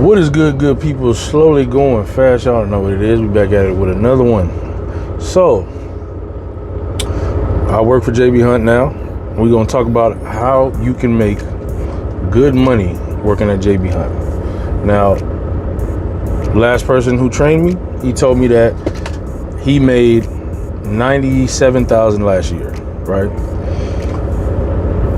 What is good people? Slowly going fast. Y'all don't know what it is. We back at it with another one. So I work for JB Hunt now. We're gonna talk about how you can make good money working at JB Hunt. Now, last person who trained me, he told me that he made $97,000 last year, right?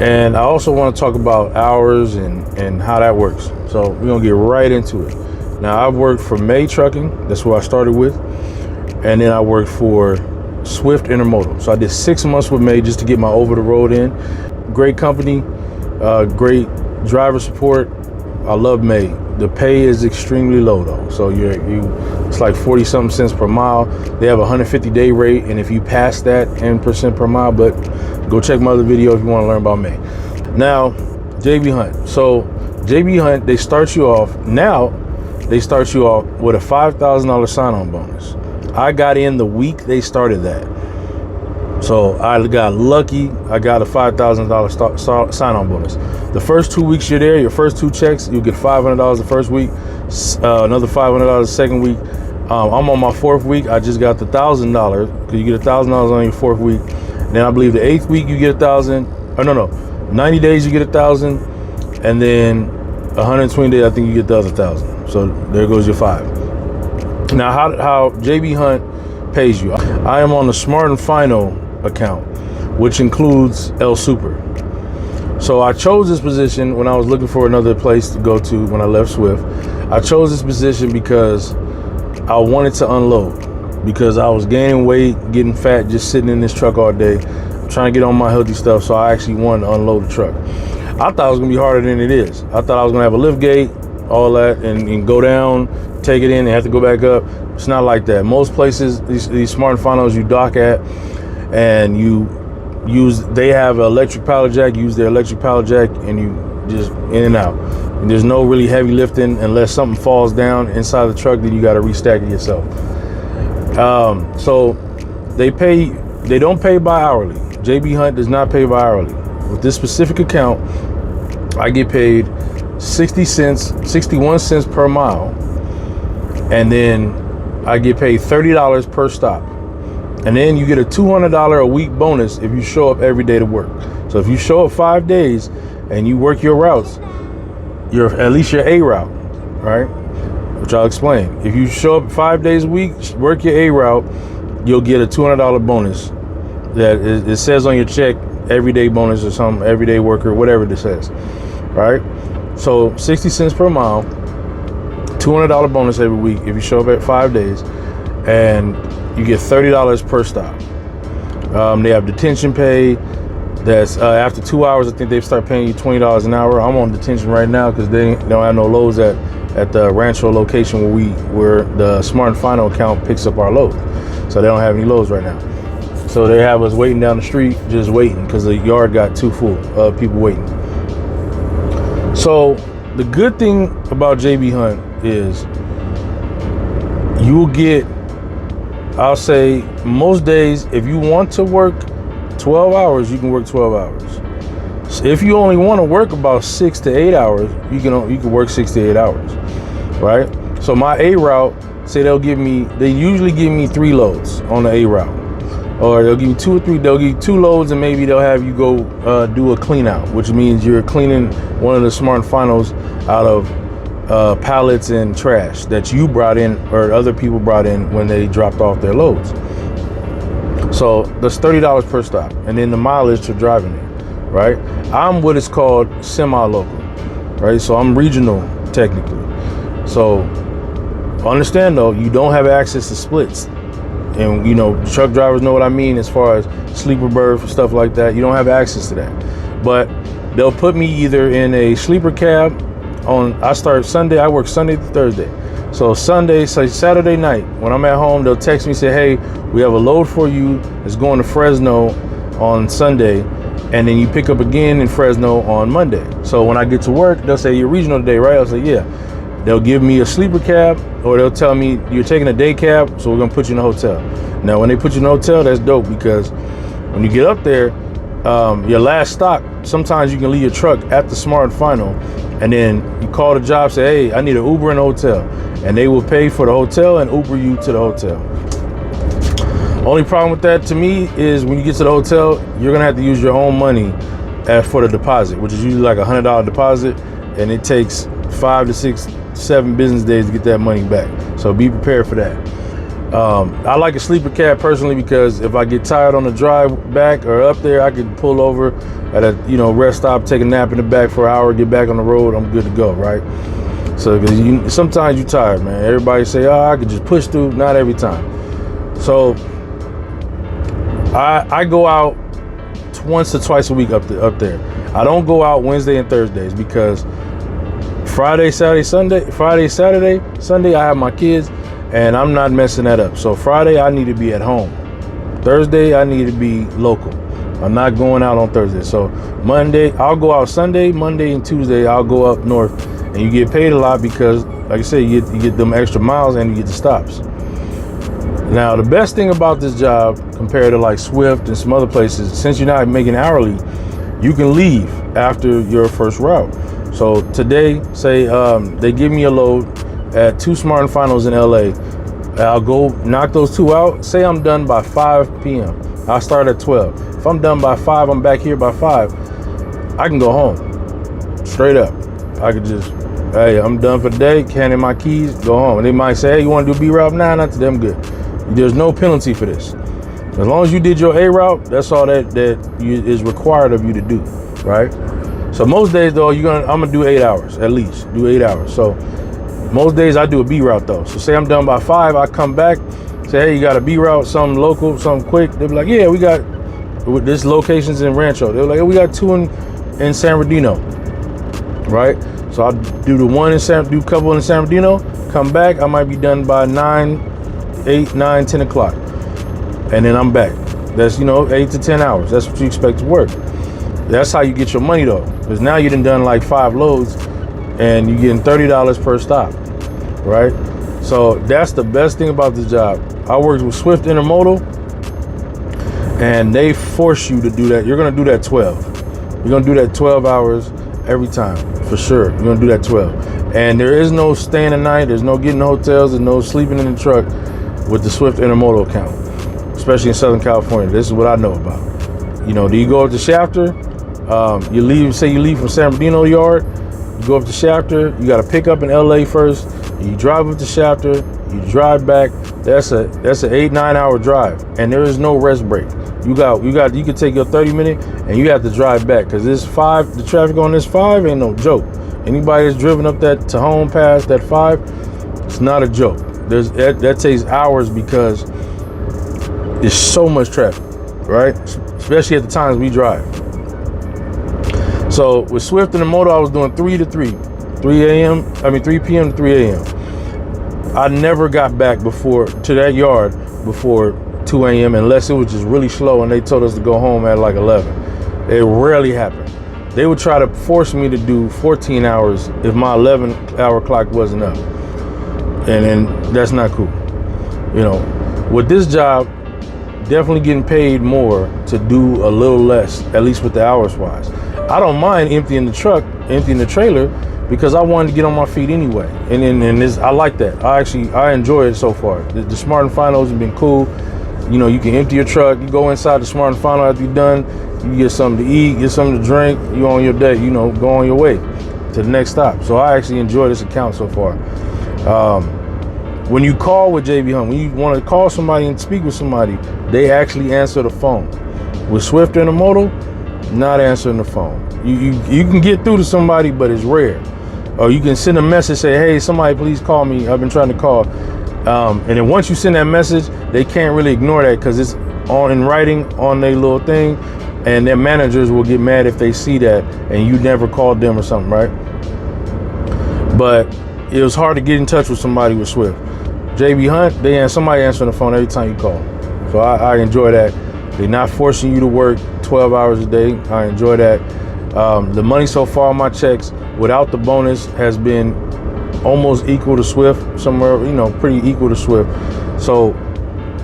And I also want to talk about hours and how that works. So we're gonna get right into it. Now, I've worked for May Trucking, that's who I started with, and then I worked for Swift Intermodal. So I did 6 months with May just to get my over the road in. Great company, great driver support. I love May. The pay is extremely low though. So it's like 40 something cents per mile. They have a 150-day rate, and if you pass that in percent per mile, but go check my other video if you want to learn about May. Now, JB Hunt. So JB Hunt, they start you off with a $5,000 sign-on bonus. I got in the week they started that. So I got lucky. I got a $5,000 sign-on bonus. The first 2 weeks you're there, your first 2 checks, you get $500 the first week, another $500 the second week. I'm on my 4th week. I just got the $1,000 because you get $1,000 on your 4th week. Then I believe the 8th week you get 1,000. Oh no, 90 days you get 1,000, and then 120 days I think you get the other 1,000. So there goes your 5. Now how JB Hunt pays you? I am on the Smart and Final account, which includes El Super. So I chose this position when I was looking for another place to go to when I left Swift. I chose this position because I wanted to unload, because I was gaining weight, getting fat, just sitting in this truck all day, trying to get on my healthy stuff. So I actually wanted to unload the truck. I thought it was gonna be harder than it is. I thought I was gonna have a lift gate, all that, and go down, take it in, and have to go back up. It's not like that. Most places, these Smart and Finals you dock at, and they have an electric pallet jack. You use their electric pallet jack, and you just in and out. And there's no really heavy lifting unless something falls down inside the truck. Then you got to restack it yourself. So they don't pay by hourly. JB Hunt does not pay by hourly. With this specific account, I get paid 61 cents per mile, and then I get paid $30 per stop. And then you get a $200 a week bonus if you show up every day to work. So if you show up 5 days and you work your routes, at least your A route, right? Which I'll explain. If you show up 5 days a week, work your A route, you'll get a $200 bonus that it says on your check, everyday bonus or something, everyday worker, whatever it says, right? So 60 cents per mile, $200 bonus every week if you show up at 5 days, and you get $30 per stop. They have detention pay. That's after 2 hours, I think they start paying you $20 an hour. I'm on detention right now because they don't have no loads at the Rancho location where the Smart and Final account picks up our load. So they don't have any loads right now. So they have us waiting down the street, just waiting because the yard got too full of people waiting. So the good thing about JB Hunt is you'll get, I'll say most days, if you want to work 12 hours, you can work 12 hours. So if you only want to work about 6 to 8 hours, you can work 6 to 8 hours, right? So my A route, say they usually give me 3 loads on the A route, or they'll give you 2 or 3. They'll give you 2 loads, and maybe they'll have you go do a clean out, which means you're cleaning one of the Smart and Finals out of pallets and trash that you brought in or other people brought in when they dropped off their loads. So that's $30 per stop, and then the mileage for driving it, right? I'm what is called semi-local, right? So I'm regional technically. So understand though, you don't have access to splits, and truck drivers know what I mean as far as sleeper berth, stuff like that. You don't have access to that, but they'll put me either in a sleeper cab. I start Sunday, I work Sunday to Thursday. So Saturday night, when I'm at home, they'll text me, say, hey, we have a load for you. It's going to Fresno on Sunday, and then you pick up again in Fresno on Monday. So when I get to work, they'll say, you're regional today, right? I'll say, yeah. They'll give me a sleeper cab, or they'll tell me, you're taking a day cab, so we're gonna put you in a hotel. Now, when they put you in a hotel, that's dope, because when you get up there, your last stop, sometimes you can leave your truck at the Smart and Final, And then you call the job, say, hey, I need an Uber and a hotel. And they will pay for the hotel and Uber you to the hotel. Only problem with that to me is when you get to the hotel, you're gonna have to use your own money for the deposit, which is usually like $100 deposit, and it takes 5 to 6, 7 business days to get that money back. So be prepared for that. I like a sleeper cab personally because if I get tired on the drive back or up there, I can pull over at a rest stop, take a nap in the back for an hour, get back on the road. I'm good to go, right? So because sometimes you're tired, man. Everybody say, oh, I could just push through. Not every time. So I go out once or twice a week up there. I don't go out Wednesday and Thursdays because Friday, Saturday, Sunday, I have my kids and I'm not messing that up. So Friday, I need to be at home. Thursday, I need to be local. I'm not going out on Thursday. So Monday, I'll go out Sunday, Monday and Tuesday, I'll go up north, and you get paid a lot because, like I said, you get them extra miles and you get the stops. Now, the best thing about this job compared to like Swift and some other places, since you're not making hourly, you can leave after your first route. So today, say they give me a load at 2 Smart and Finals in LA. I'll go knock those 2 out. Say I'm done by 5 p.m. I start at 12. If I'm done by 5, I'm back here by 5. I can go home, straight up. I could just, hey, I'm done for the day, hand in my keys, go home. And they might say, hey, you want to do B route? Nah, not today, I'm good. There's no penalty for this. As long as you did your A route, that's all that is required of you to do, right? So most days though, I'm gonna do 8 hours at least, do 8 hours. So most days I do a B route though. So say I'm done by 5, I come back, say, hey, you got a B route, something local, something quick. They'll be like, yeah, we got this location's in Rancho. They're like, oh, we got 2 in San Bernardino, right? So I'll do the one do a couple in San Bernardino, come back, I might be done by 8, 9, 10 o'clock. And then I'm back. That's, 8 to 10 hours. That's what you expect to work. That's how you get your money though. Because now you done like 5 loads and you're getting $30 per stop, right? So that's the best thing about this job. I worked with Swift Intermodal and they force you to do that. You're gonna do that 12. You're gonna do that 12 hours every time, for sure. You're gonna do that 12. And there is no staying the night, there's no getting hotels, there's no sleeping in the truck with the Swift Intermodal account, especially in Southern California. This is what I know about. Do you go up to Shafter? You leave from San Bernardino Yard, you go up to Shafter, you got to pick up in LA first, you drive up to Shafter, you drive back. That's an 8-9 hour drive, and there is no rest break. You can take your 30-minute and you have to drive back because the traffic on this 5 ain't no joke. Anybody that's driven up that Tejon Pass, that 5, it's not a joke. That takes hours because there's so much traffic, right? Especially at the times we drive. So with Swift and the motor, I was doing 3 to 3 p.m. to 3 a.m. I never got back to that yard before 2 a.m. unless it was just really slow and they told us to go home at like 11. It rarely happened. They would try to force me to do 14 hours if my 11-hour clock wasn't up. And then that's not cool. With this job, definitely getting paid more to do a little less, at least with the hours wise. I don't mind emptying the trailer because I wanted to get on my feet anyway. And I like that. I enjoy it so far. The Smart and Finals have been cool. You can empty your truck, you go inside the Smart and Final after you're done, you get something to eat, get something to drink, you on your day, go on your way to the next stop. So I actually enjoy this account so far. When you call with JB Hunt, when you want to call somebody and speak with somebody, they actually answer the phone. With Swift Intermodal, not answering the phone. You can get through to somebody, but it's rare. Or you can send a message, say, hey, somebody please call me. I've been trying to call. And then once you send that message, they can't really ignore that because it's in writing on their little thing. And their managers will get mad if they see that and you never called them or something, right? But it was hard to get in touch with somebody with Swift. JB Hunt, somebody answering the phone every time you call. So I enjoy that. They're not forcing you to work 12 hours a day. I enjoy that. The money so far on my checks without the bonus has been almost equal to Swift, somewhere, pretty equal to Swift. So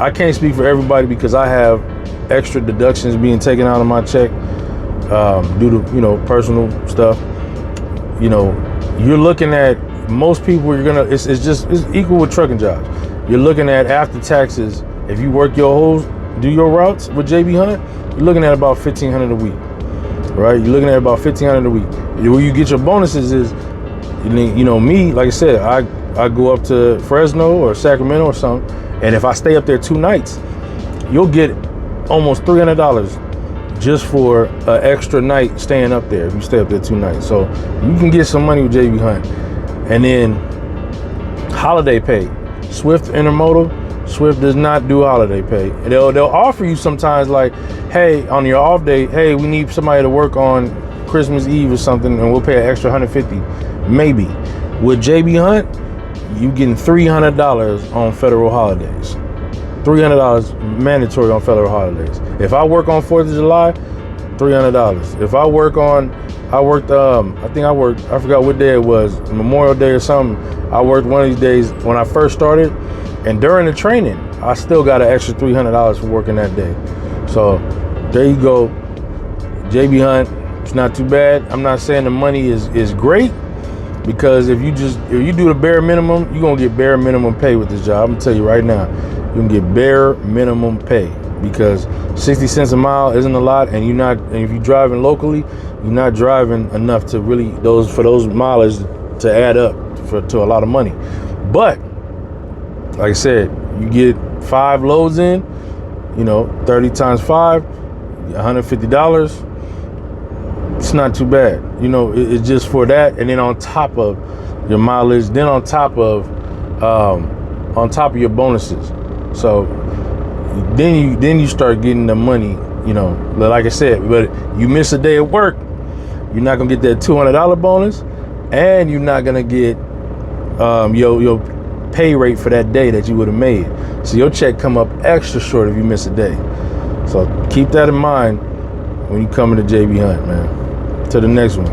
I can't speak for everybody because I have extra deductions being taken out of my check due to, personal stuff. you know, you're looking at most people. It's equal with trucking jobs. You're looking at after taxes. If you work do your routes with JB Hunt, you're looking at about $1,500 a week, right? You're looking at about $1,500 a week. Where you get your bonuses is, you know, me, like I said, I go up to Fresno or Sacramento or something, and if I stay up there 2 nights, you'll get almost $300 just for an extra night staying up there if you stay up there 2 nights. So you can get some money with JB Hunt. And then holiday pay. Swift Intermodal, Swift does not do holiday pay. They'll offer you sometimes, like, hey, on your off day, hey, we need somebody to work on Christmas Eve or something, and we'll pay an extra $150, maybe. With JB Hunt, you getting $300 on federal holidays. $300 mandatory on federal holidays. If I work on 4th of July, $300. If I work on, I forgot what day it was, Memorial Day or something. I worked one of these days when I first started, and during the training, I still got an extra $300 for working that day. So there you go. JB Hunt, it's not too bad. I'm not saying the money is great, because if you do the bare minimum, you're gonna get bare minimum pay with this job. I'm gonna tell you right now, you can get bare minimum pay, because 60 cents a mile isn't a lot, and if you're driving locally, you're not driving enough to really for those mileage to add up to a lot of money. But like I said, you get 5 loads in, 30 times 5, $150. It's not too bad. It's just for that, and then on top of your mileage, then on top of your bonuses. So then you start getting the money, like I said. But you miss a day at work, you're not gonna get that $200 bonus, and you're not gonna get your pay rate for that day that you would have made. So your check come up extra short if you miss a day. So keep that in mind when you come into JB Hunt, man. To the next one.